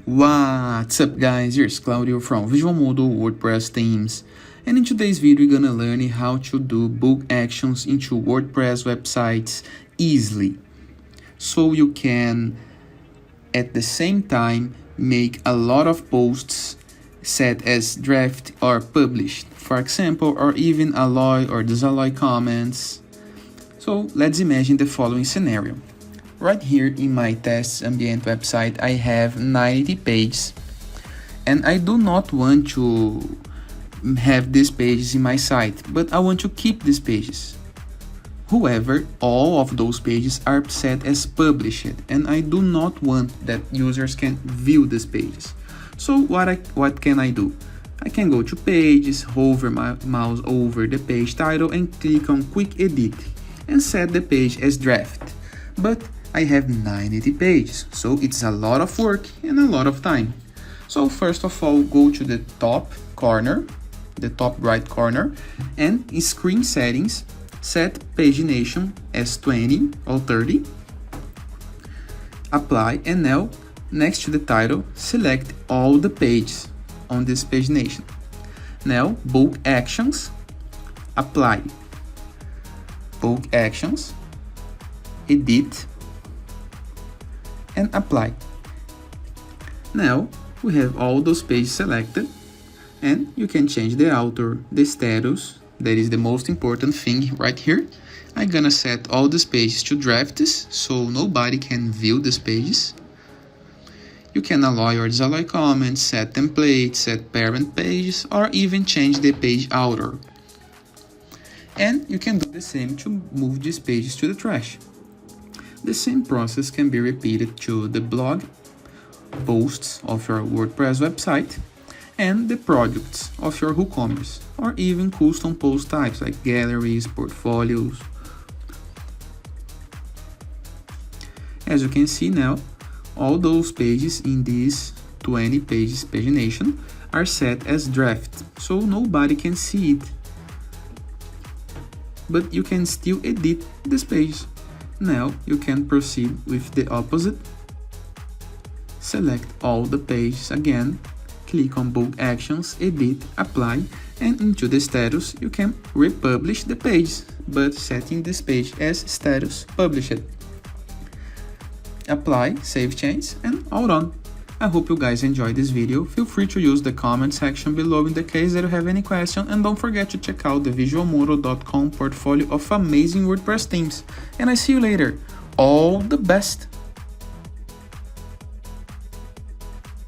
What's up guys, here's Claudio from Visual Model WordPress themes, and in today's video we're gonna learn how to do book actions into WordPress websites easily, so you can at the same time make a lot of posts set as draft or published, for example, or even alloy or disalloy comments. So let's imagine the following scenario. Right here in my test ambient website, I have 90 pages, and I do not want to have these pages in my site, but I want to keep these pages. However, all of those pages are set as published, and I do not want that users can view these pages. So what can I do? I can go to pages, hover my mouse over the page title and click on quick edit and set the page as draft. But I have 90 pages, so it's a lot of work and a lot of time. So first of all, go to the top corner, the top right corner, and in screen settings, set pagination as 20 or 30. Apply, and now next to the title, select all the pages on this pagination. Now book actions, apply, book actions, edit, and apply. Now we have all those pages selected, and you can change the author, the status. That is the most important thing right here. I'm gonna set all these pages to drafts so nobody can view these pages. You can alloy or disalloy comments, set templates, set parent pages, or even change the page author. And you can do the same to move these pages to the trash. The same process can be repeated to the blog posts of your WordPress website and the products of your WooCommerce, or even custom post types like galleries, portfolios. As you can see now, all those pages in this 20 pages pagination are set as draft, so nobody can see it. But you can still edit this page. Now you can proceed with the opposite. Select all the pages again, click on book actions, edit, apply, and into the status you can republish the page, but setting this page as status published. Apply, save change, and all done. I hope you guys enjoyed this video. Feel free to use the comment section below in the case that you have any question, and don't forget to check out the visualmodel.com portfolio of amazing WordPress themes. And I see you later. All the best!